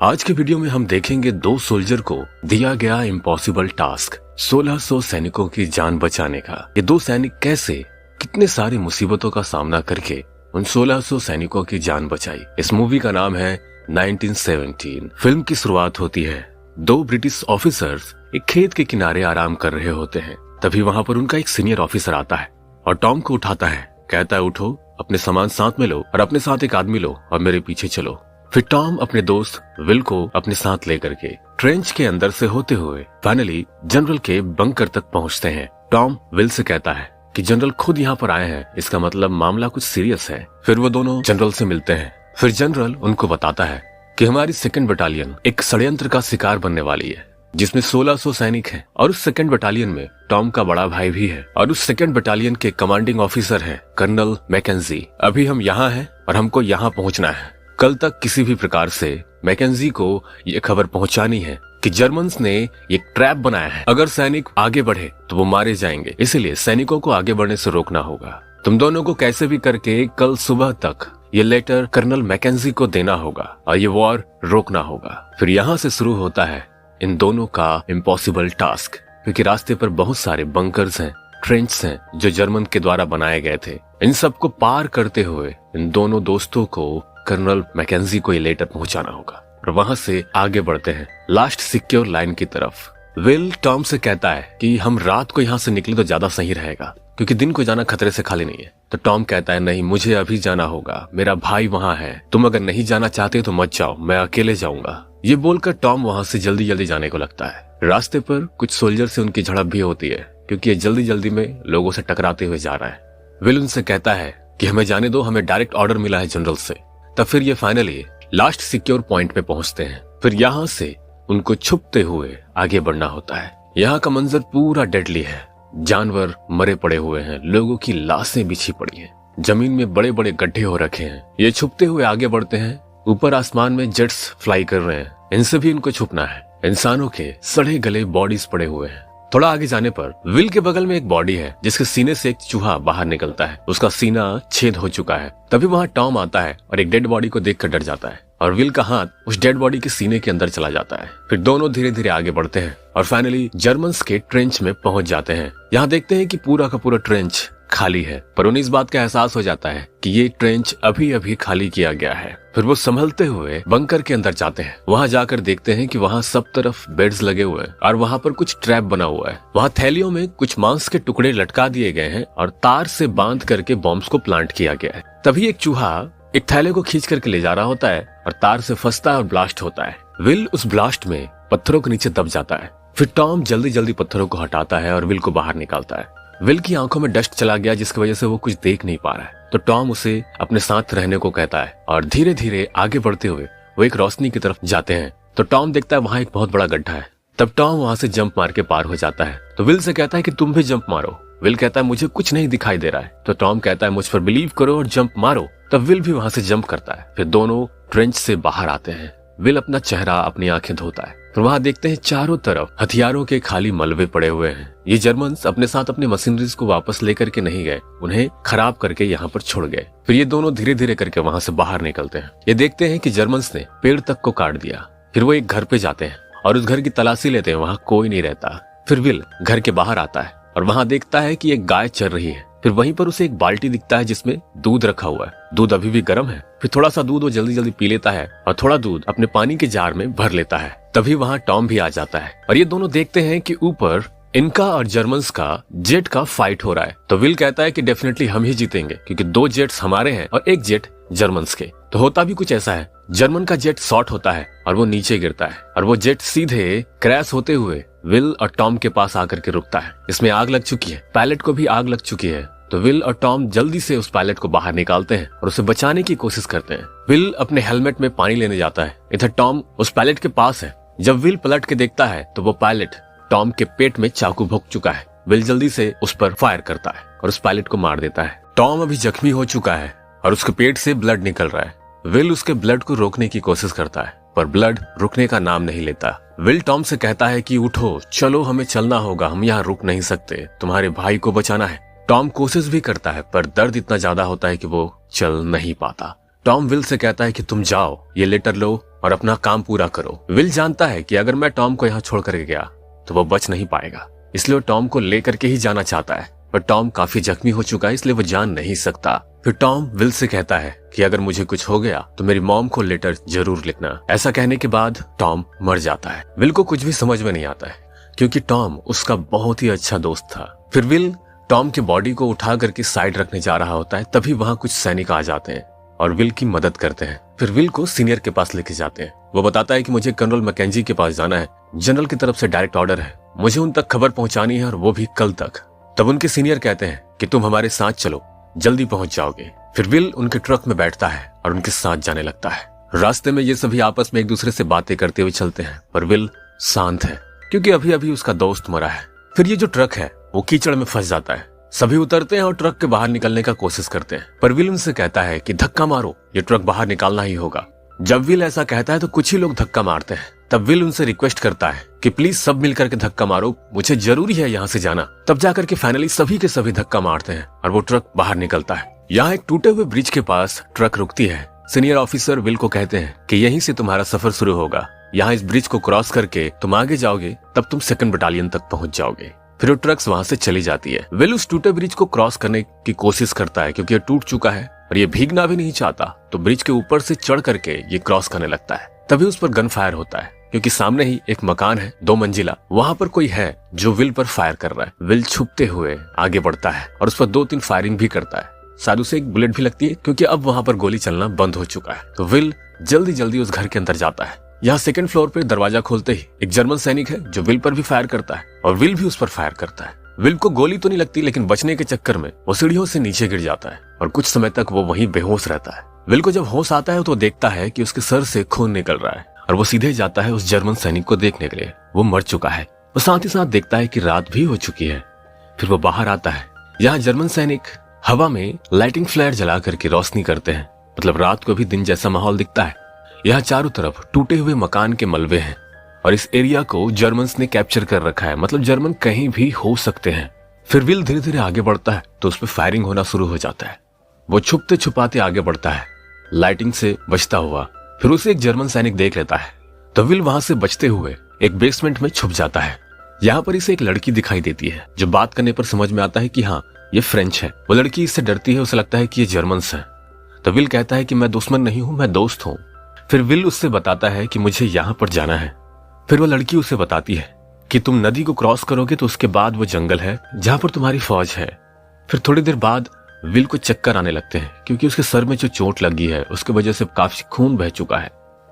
आज के वीडियो में हम देखेंगे दो सोल्जर को दिया गया इम्पॉसिबल टास्क 1600 सैनिकों की जान बचाने का। ये दो सैनिक कैसे कितने सारी मुसीबतों का सामना करके उन 1600 सैनिकों की जान बचाई। इस मूवी का नाम है 1917। फिल्म की शुरुआत होती है। दो ब्रिटिश ऑफिसर्स एक खेत के किनारे आराम कर रहे होते हैं। तभी वहाँ पर उनका एक सीनियर ऑफिसर आता है और टॉम को उठाता है। कहता है उठो, अपने सामान साथ में लो और अपने साथ एक आदमी लो और मेरे पीछे चलो। फिर टॉम अपने दोस्त विल को अपने साथ लेकर के ट्रेंच के अंदर से होते हुए फाइनली जनरल के बंकर तक पहुंचते हैं। टॉम विल से कहता है कि जनरल खुद यहाँ पर आए हैं, इसका मतलब मामला कुछ सीरियस है। फिर वो दोनों जनरल से मिलते हैं। फिर जनरल उनको बताता है कि हमारी सेकंड बटालियन एक षड्यंत्र का शिकार बनने वाली है जिसमें 1600 सैनिक हैं और उस सेकंड बटालियन में टॉम का बड़ा भाई भी है और उस सेकंड बटालियन के कमांडिंग ऑफिसर है कर्नल मैकेंजी। अभी हम यहाँ हैं और हमको यहाँ पहुँचना है। कल तक किसी भी प्रकार से मैकेंजी को ये खबर पहुंचानी है कि जर्मन्स ने एक ट्रैप बनाया है। अगर सैनिक आगे बढ़े तो वो मारे जाएंगे, इसलिए सैनिकों को आगे बढ़ने से रोकना होगा। तुम दोनों को कैसे भी करके कल सुबह तक ये लेटर कर्नल मैकेंजी को देना होगा और ये वॉर रोकना होगा। फिर यहाँ से शुरू होता है इन दोनों का इम्पॉसिबल टास्क, क्योंकि रास्ते पर बहुत सारे बंकर्स हैं, ट्रेंच हैं जो जर्मन के द्वारा बनाए गए थे। इन सबको पार करते हुए इन दोनों दोस्तों को कर्नल मैकेंजी को ये लेटर पहुंचाना होगा और वहां से आगे बढ़ते हैं लास्ट सिक्योर लाइन की तरफ। विल टॉम से कहता है कि हम रात को यहाँ से निकले तो ज्यादा सही रहेगा क्योंकि दिन को जाना खतरे से खाली नहीं है। तो टॉम कहता है नहीं, मुझे अभी जाना होगा, मेरा भाई वहाँ है, तुम अगर नहीं जाना चाहते तो मत जाओ, मैं अकेले जाऊंगा। ये बोलकर टॉम वहाँ से जल्दी जल्दी जाने को लगता है। रास्ते पर कुछ सोल्जर से उनकी झड़प भी होती है क्योंकि ये जल्दी जल्दी में लोगों से टकराते हुए जा रहा है। विल उनसे कहता है कि हमें जाने दो, हमें डायरेक्ट ऑर्डर मिला है जनरल से। तब फिर ये फाइनली लास्ट सिक्योर पॉइंट पे पहुंचते हैं। फिर यहाँ से उनको छुपते हुए आगे बढ़ना होता है। यहाँ का मंजर पूरा डेडली है। जानवर मरे पड़े हुए हैं, लोगों की लाशें बिछी पड़ी हैं, जमीन में बड़े बड़े गड्ढे हो रखे हैं। ये छुपते हुए आगे बढ़ते हैं। ऊपर आसमान में जेट्स फ्लाई कर रहे हैं, इनसे भी इनको छुपना है। इंसानों के सड़े गले बॉडीज पड़े हुए हैं। थोड़ा आगे जाने पर विल के बगल में एक बॉडी है जिसके सीने से एक चूहा बाहर निकलता है। उसका सीना छेद हो चुका है। तभी वहाँ टॉम आता है और एक डेड बॉडी को देखकर डर जाता है और विल का हाथ उस डेड बॉडी के सीने के अंदर चला जाता है। फिर दोनों धीरे धीरे आगे बढ़ते हैं और फाइनली जर्मन्स के ट्रेंच में पहुंच जाते हैं। यहाँ देखते हैं कि पूरा का पूरा ट्रेंच खाली है, पर उन्हें इस बात का एहसास हो जाता है कि ये ट्रेंच अभी अभी खाली किया गया है। फिर वो संभलते हुए बंकर के अंदर जाते हैं। वहाँ जाकर देखते हैं कि वहाँ सब तरफ बेड्स लगे हुए हैं और वहाँ पर कुछ ट्रैप बना हुआ है। वहाँ थैलियों में कुछ मांस के टुकड़े लटका दिए गए हैं और तार से बांध करके बॉम्ब्स को प्लांट किया गया है। तभी एक चूहा एक थैले को खींच करके ले जा रहा होता है और तार से फंसता है और ब्लास्ट होता है। विल उस ब्लास्ट में पत्थरों के नीचे दब जाता है। फिर टॉम जल्दी जल्दी पत्थरों को हटाता है और विल को बाहर निकालता है। विल की आंखों में डस्ट चला गया जिसकी वजह से वो कुछ देख नहीं पा रहा है। तो टॉम उसे अपने साथ रहने को कहता है और धीरे धीरे आगे बढ़ते हुए वो एक रोशनी की तरफ जाते हैं। तो टॉम देखता है वहाँ एक बहुत बड़ा गड्ढा है। तब टॉम वहाँ से जंप मार के पार हो जाता है। तो विल से कहता है कि तुम भी जंप मारो। विल कहता है मुझे कुछ नहीं दिखाई दे रहा है। तो टॉम कहता है मुझ पर बिलीव करो और जंप मारो। तब विल भी वहाँ से जंप करता है। फिर दोनों ट्रेंच से बाहर आते हैं। विल अपना चेहरा अपनी आंखें धोता है। फिर वहाँ देखते हैं चारों तरफ हथियारों के खाली मलबे पड़े हुए हैं। ये जर्मन्स अपने साथ अपने मशीनरीज को वापस लेकर के नहीं गए, उन्हें खराब करके यहाँ पर छोड़ गए। फिर ये दोनों धीरे धीरे करके वहाँ से बाहर निकलते हैं। ये देखते हैं कि जर्मन्स ने पेड़ तक को काट दिया। फिर वो एक घर पे जाते हैं और उस घर की तलाशी लेते हैं। वहाँ कोई नहीं रहता। फिर विल घर के बाहर आता है और वहाँ देखता है कि एक गाय चर रही है। फिर वहीं पर उसे एक बाल्टी दिखता है जिसमें दूध रखा हुआ है। दूध अभी भी गर्म है। फिर थोड़ा सा दूध वो जल्दी जल्दी पी लेता है और थोड़ा दूध अपने पानी के जार में भर लेता है। तभी वहाँ टॉम भी आ जाता है और ये दोनों देखते हैं कि ऊपर इनका और जर्मन्स का जेट का फाइट हो रहा है। तो विल कहता है कि डेफिनेटली हम ही जीतेंगे क्योंकि दो जेट्स हमारे हैं और एक जेट जर्मन्स के। तो होता भी कुछ ऐसा है, जर्मन का जेट शॉर्ट होता है और वो नीचे गिरता है और वो जेट सीधे क्रैश होते हुए विल और टॉम के पास आकर के रुकता है। इसमें आग लग चुकी है, पायलट को भी आग लग चुकी है। तो विल और टॉम जल्दी से उस पायलट को बाहर निकालते हैं और उसे बचाने की कोशिश करते हैं। विल अपने हेलमेट में पानी लेने जाता है। इधर टॉम उस पायलट के पास है। जब विल पलट के देखता है तो वो पायलट टॉम के पेट में चाकू भोंक चुका है। विल जल्दी से उस पर फायर करता है और उस पायलट को मार देता है। टॉम अभी जख्मी हो चुका है और उसके पेट से ब्लड निकल रहा है। विल उसके ब्लड को रोकने की कोशिश करता है पर ब्लड रुकने का नाम नहीं लेता। विल टॉम से कहता है कि उठो, चलो, हमें चलना होगा, हम यहाँ रुक नहीं सकते, तुम्हारे भाई को बचाना है। टॉम कोशिश भी करता है पर दर्द इतना ज्यादा होता है कि वो चल नहीं पाता। टॉम विल से कहता है कि तुम जाओ, ये लेटर लो और अपना काम पूरा करो। विल जानता है कि अगर मैं टॉम को यहाँ छोड़ कर गया तो वो बच नहीं पाएगा, इसलिए वो टॉम को लेकर के ही जाना चाहता है, पर टॉम काफी जख्मी हो चुका है, इसलिए वो जा नहीं सकता। फिर टॉम विल से कहता है कि अगर मुझे कुछ हो गया तो मेरी मॉम को लेटर जरूर लिखना। ऐसा कहने के बाद टॉम मर जाता है। विल को कुछ भी समझ में नहीं आता है, क्योंकि टॉम उसका बहुत ही अच्छा दोस्त था। फिर विल टॉम की बॉडी को उठा करके साइड रखने जा रहा होता है, तभी वहाँ कुछ सैनिक आ जाते हैं और विल की मदद करते हैं। फिर विल को सीनियर के पास लेके जाते हैं। वो बताता है कि मुझे कर्नल मैकेंजी के पास जाना है, जनरल की तरफ से डायरेक्ट ऑर्डर है, मुझे उन तक खबर पहुंचानी है और वो भी कल तक। तब उनके सीनियर कहते हैं कि तुम हमारे साथ चलो, जल्दी पहुंच जाओगे। फिर विल उनके ट्रक में बैठता है और उनके साथ जाने लगता है। रास्ते में ये सभी आपस में एक दूसरे से बातें करते हुए चलते हैं, पर विल शांत है क्योंकि अभी अभी उसका दोस्त मरा है। फिर ये जो ट्रक है वो कीचड़ में फंस जाता है। सभी उतरते हैं और ट्रक के बाहर निकलने का कोशिश करते हैं, पर विल उनसे कहता है कि धक्का मारो, ये ट्रक बाहर निकालना ही होगा। जब विल ऐसा कहता है तो कुछ ही लोग धक्का मारते हैं। तब विल उनसे रिक्वेस्ट करता है कि प्लीज सब मिलकर के धक्का मारो, मुझे जरूरी है यहाँ से जाना। तब जाकर के फाइनली सभी के सभी धक्का मारते हैं और वो ट्रक बाहर निकलता है। यहाँ एक टूटे हुए ब्रिज के पास ट्रक रुकती है। सीनियर ऑफिसर विल को कहते हैं कि यहीं से तुम्हारा सफर शुरू होगा, यहाँ इस ब्रिज को क्रॉस करके तुम आगे जाओगे तब तुम 2nd बटालियन तक पहुंच जाओगे। फिर वो ट्रक्स वहां से चली जाती है। विल उस टूटे ब्रिज को क्रॉस करने की कोशिश करता है क्योंकि ये टूट चुका है और ये भीगना भी नहीं चाहता, तो ब्रिज के ऊपर से चढ़ करके ये क्रॉस करने लगता है। तभी उस पर गन फायर होता है क्योंकि सामने ही एक मकान है 2 मंजिला, वहां पर कोई है जो विल पर फायर कर रहा है। विल छुपते हुए आगे बढ़ता है और उस पर 2-3 फायरिंग भी करता है। शायद उसे एक बुलेट भी लगती है क्योंकि अब वहां पर गोली चलना बंद हो चुका है। तो विल जल्दी जल्दी उस घर के अंदर जाता है। यहाँ 2nd फ्लोर पे दरवाजा खोलते ही एक जर्मन सैनिक है जो विल पर भी फायर करता है और विल भी उस पर फायर करता है। विल को गोली तो नहीं लगती, लेकिन बचने के चक्कर में वो सीढ़ियों से नीचे गिर जाता है और कुछ समय तक वो वहीं बेहोश रहता है। विल को जब होश आता है तो देखता है कि उसके सर से खून निकल रहा है और वो सीधे जाता है उस जर्मन सैनिक को देखने के लिए। वो मर चुका है। वो साथ ही साथ देखता है कि रात भी हो चुकी है। फिर वो बाहर आता है। यहाँ जर्मन सैनिक हवा में लाइटिंग फ्लेयर जला करके रोशनी करते हैं, मतलब रात को भी दिन जैसा माहौल दिखता है। यहाँ चारों तरफ टूटे हुए मकान के मलबे हैं और इस एरिया को जर्मन्स ने कैप्चर कर रखा है, मतलब जर्मन कहीं भी हो सकते हैं। फिर विल धीरे धीरे आगे बढ़ता है तो उस पर फायरिंग होना शुरू हो जाता है। वो छुपते छुपाते आगे बढ़ता है, लाइटिंग से बचता हुआ। फिर उसे एक जर्मन सैनिक देख लेता है तो विल वहां से बचते हुए एक बेसमेंट में छुप जाता है। यहाँ पर इसे एक लड़की दिखाई देती है जो बात करने पर समझ में आता है कि हाँ ये फ्रेंच है। वो लड़की इससे डरती है, उसे लगता है कि ये जर्मन्स हैं। तो विल कहता है कि मैं दुश्मन नहीं हूं, मैं दोस्त हूं। फिर विल उससे बताता है कि मुझे यहाँ पर जाना है। फिर वो लड़की उसे बताती है कि तुम नदी को क्रॉस करोगे तो उसके बाद वो जंगल है जहां पर तुम्हारी फौज है। फिर थोड़ी देर बाद विल को चक्कर आने लगते हैं क्योंकि उसके सर में जो चोट लगी है उसकी वजह से काफी खून बह चुका है।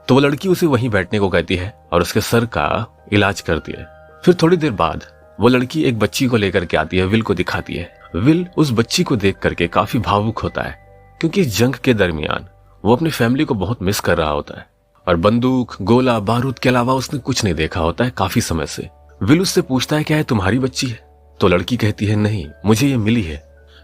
तो वो लड़की उसे वहीं बैठने को कहती है और उसके सर का इलाज करती है। फिर थोड़ी देर बाद वो लड़की एक बच्ची को लेकर के आती है, विल को दिखाती है। विल उस बच्ची को देख करके काफी भावुक होता है क्योंकि इस जंग के दरमियान वो अपनी फैमिली को बहुत मिस कर रहा होता है और बंदूक, गोला, बारूद के अलावा उसने कुछ नहीं देखा होता है काफी समय से। विल उससे पूछता है क्या है तुम्हारी बच्ची है? तो लड़की कहती है नहीं, मुझे ये मिली है।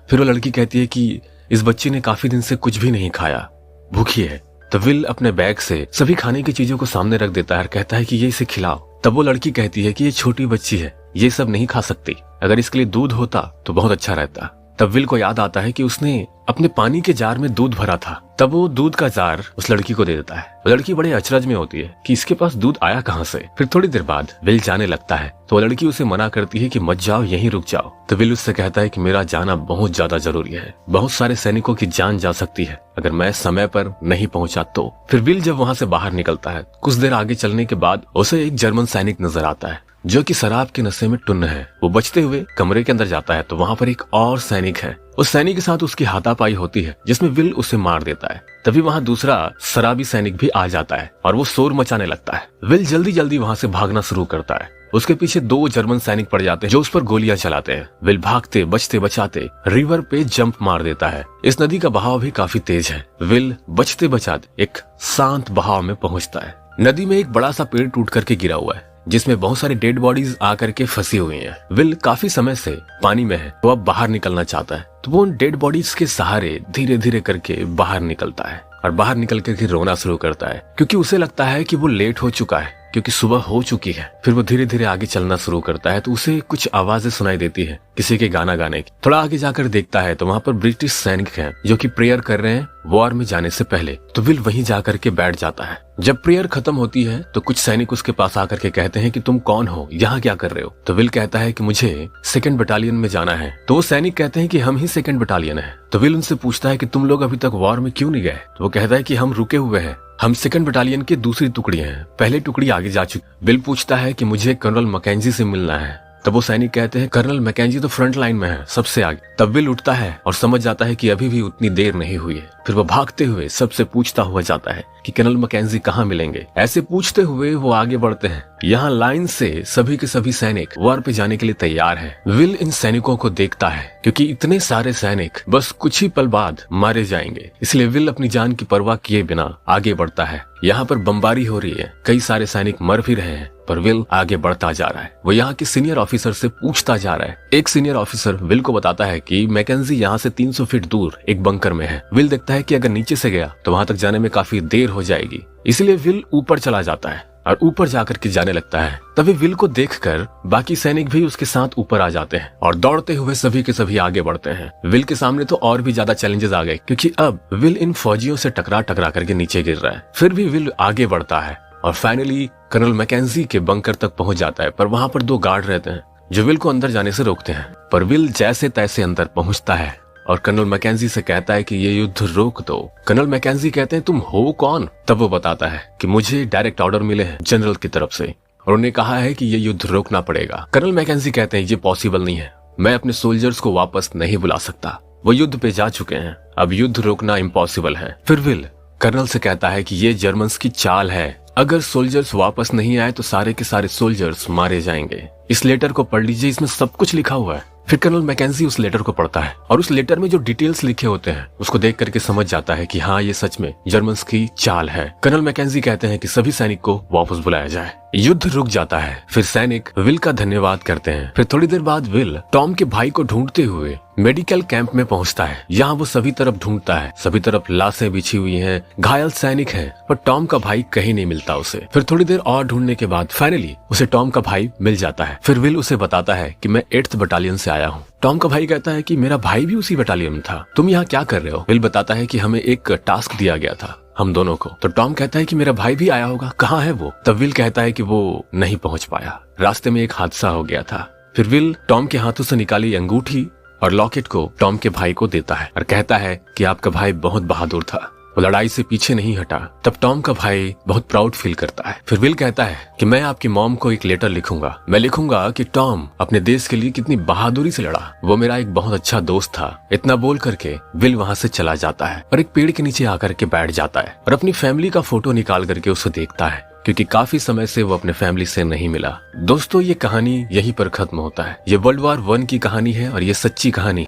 फिर वो लड़की कहती है कि इस बच्ची ने काफी दिन से कुछ भी नहीं खाया, भूखी है। तो विल अपने बैग से सभी खाने की चीजों को सामने रख देता है और कहता है कि ये इसे खिलाओ। तब वो लड़की कहती है कि ये छोटी बच्ची है, ये सब नहीं खा सकती, अगर इसके लिए दूध होता तो बहुत अच्छा रहता। तब विल को याद आता है कि उसने अपने पानी के जार में दूध भरा था। तब वो दूध का जार उस लड़की को दे देता है। वो लड़की बड़े अचरज में होती है कि इसके पास दूध आया कहाँ से। फिर थोड़ी देर बाद विल जाने लगता है तो वो लड़की उसे मना करती है कि मत जाओ, यहीं रुक जाओ। तो विल उससे कहता है कि मेरा जाना बहुत ज्यादा जरूरी है, बहुत सारे सैनिकों की जान जा सकती है अगर मैं समय पर नहीं पहुंचा तो। फिर विल जब वहां से बाहर निकलता है, कुछ देर आगे चलने के बाद उसे एक जर्मन सैनिक नजर आता है जो कि शराब के नशे में टुन्न है। वो बचते हुए कमरे के अंदर जाता है तो वहां पर एक और सैनिक है। उस सैनिक के साथ उसकी हाथापाई होती है जिसमें विल उसे मार देता है। तभी वहां दूसरा शराबी सैनिक भी आ जाता है और वो शोर मचाने लगता है। विल जल्दी जल्दी वहां से भागना शुरू करता है। उसके पीछे 2 जर्मन सैनिक पड़ जाते हैं जो उस पर गोलियां चलाते हैं। विल भागते बचते बचाते रिवर पे जंप मार देता है। इस नदी का बहाव भी काफी तेज है। विल बचते बचाते एक शांत बहाव में पहुंचता है। नदी में एक बड़ा सा पेड़ टूट करके गिरा हुआ है जिसमें बहुत सारी डेड बॉडीज आकर के फंसी हुई हैं। विल काफी समय से पानी में है तो अब बाहर निकलना चाहता है, तो वो उन डेड बॉडीज के सहारे धीरे धीरे करके बाहर निकलता है और बाहर निकल करके रोना शुरू करता है क्योंकि उसे लगता है कि वो लेट हो चुका है क्योंकि सुबह हो चुकी है। फिर वो धीरे धीरे आगे चलना शुरू करता है तो उसे कुछ आवाजें सुनाई देती है किसी के गाना गाने की। थोड़ा आगे जाकर देखता है तो वहाँ पर ब्रिटिश सैनिक हैं जो कि प्रेयर कर रहे हैं वॉर में जाने से पहले। तो विल वहीं जाकर के बैठ जाता है। जब प्रेयर खत्म होती है तो कुछ सैनिक उसके पास आकर के कहते हैं कि तुम कौन हो, यहाँ क्या कर रहे हो। तो विल कहता है कि मुझे 2nd बटालियन में जाना है। तो वो सैनिक कहते हैं कि हम ही 2nd बटालियन है। तो विल उनसे पूछता है कि तुम लोग अभी तक वॉर में क्यों नहीं गए। तो वो कहता है कि हम रुके हुए हैं, हम 2nd बटालियन की दूसरी टुकड़ी हैं, पहले टुकड़ी आगे जा चुकी। विल पूछता है कि मुझे कर्नल मैकेंजी से मिलना है। तब वो सैनिक कहते हैं कर्नल मैकेंजी तो फ्रंट लाइन में है, सबसे आगे। तब विल उठता है और समझ जाता है कि अभी भी उतनी देर नहीं हुई है। फिर वो भागते हुए सबसे पूछता हुआ जाता है कि कर्नल मैकेंजी कहाँ मिलेंगे। ऐसे पूछते हुए वो आगे बढ़ते हैं। यहाँ लाइन से सभी के सभी सैनिक वॉर पे जाने के लिए तैयार हैं। विल इन सैनिकों को देखता है क्योंकि इतने सारे सैनिक बस कुछ ही पल बाद मारे जाएंगे, इसलिए विल अपनी जान की परवाह किए बिना आगे बढ़ता है। यहाँ पर बमबारी हो रही है, कई सारे सैनिक मर भी रहे हैं, पर विल आगे बढ़ता जा रहा है। वो यहाँ के सीनियर ऑफिसर से पूछता जा रहा है। एक सीनियर ऑफिसर विल को बताता है कि मैकेंजी यहाँ से 300 फीट दूर एक बंकर में है। विल देखता है कि अगर नीचे से गया तो वहां तक जाने में काफी देर हो जाएगी, इसलिए विल ऊपर चला जाता है और ऊपर जाकर के जाने लगता है। तभी विल को देखकर बाकी सैनिक भी उसके साथ ऊपर आ जाते हैं और दौड़ते हुए सभी के सभी आगे बढ़ते हैं। विल के सामने तो और भी ज्यादा चैलेंजेस आ गए क्योंकि अब विल इन फौजियों से टकरा टकरा करके नीचे गिर रहा है। फिर भी विल आगे बढ़ता है और फाइनली कर्नल मैकेंजी के बंकर तक पहुंच जाता है। पर वहां पर 2 गार्ड रहते हैं जो विल को अंदर जाने से रोकते हैं। पर विल जैसे तैसे अंदर पहुंचता है और कर्नल मैकेंजी से कहता है कि ये युद्ध रोक दो। कर्नल मैकेंजी कहते हैं तुम हो कौन। तब वो बताता है कि मुझे डायरेक्ट ऑर्डर मिले हैं जनरल की तरफ से और उन्हें कहा है कि ये युद्ध रोकना पड़ेगा। कर्नल मैकेंजी कहते हैं ये पॉसिबल नहीं है, मैं अपने सोल्जर्स को वापस नहीं बुला सकता, वो युद्ध पे जा चुके हैं, अब युद्ध रोकना इम्पॉसिबल है। फिर विल कर्नल से कहता है कि ये जर्मन्स की चाल है, अगर सोल्जर्स वापस नहीं आए तो सारे के सारे सोल्जर्स मारे जाएंगे। इस लेटर को पढ़ लीजिए, इसमें सब कुछ लिखा हुआ है। फिर कर्नल मैकेंजी उस लेटर को पढ़ता है और उस लेटर में जो डिटेल्स लिखे होते हैं उसको देख करके समझ जाता है कि हाँ ये सच में जर्मन्स की चाल है। कर्नल मैकेंजी कहते हैं कि सभी सैनिक को वापस बुलाया जाए। युद्ध रुक जाता है। फिर सैनिक विल का धन्यवाद करते हैं। फिर थोड़ी देर बाद विल टॉम के भाई को ढूंढते हुए मेडिकल कैंप में पहुंचता है। यहाँ वो सभी तरफ ढूंढता है, सभी तरफ लाशें बिछी हुई हैं, घायल सैनिक हैं, पर टॉम का भाई कहीं नहीं मिलता उसे। फिर थोड़ी देर और ढूंढने के बाद फाइनली उसे टॉम का भाई मिल जाता है। फिर विल उसे बताता है कि मैं 8th बटालियन से आया हूँ। टॉम का भाई कहता है कि मेरा भाई भी उसी बटालियन में था, तुम यहाँ क्या कर रहे हो। विल बताता है कि हमें एक टास्क दिया गया था हम दोनों को। तो टॉम कहता है कि मेरा भाई भी आया होगा, कहाँ है वो। तब विल कहता है कि वो नहीं पहुंच पाया, रास्ते में एक हादसा हो गया था। फिर विल टॉम के हाथों से निकाली अंगूठी और लॉकेट को टॉम के भाई को देता है और कहता है कि आपका भाई बहुत बहादुर था, वो लड़ाई से पीछे नहीं हटा। तब टॉम का भाई बहुत प्राउड फील करता है। फिर विल कहता है कि मैं आपकी मॉम को एक लेटर लिखूंगा, मैं लिखूंगा कि टॉम अपने देश के लिए कितनी बहादुरी से लड़ा, वो मेरा एक बहुत अच्छा दोस्त था। इतना बोल करके विल वहाँ से चला जाता है और एक पेड़ के नीचे आकर के बैठ जाता है और अपनी फैमिली का फोटो निकाल करके उसे देखता है क्योंकि काफी समय से वो अपने फैमिली से नहीं मिला। दोस्तों ये कहानी यहीं पर खत्म होता है। ये वर्ल्ड वॉर 1 की कहानी है और ये सच्ची कहानी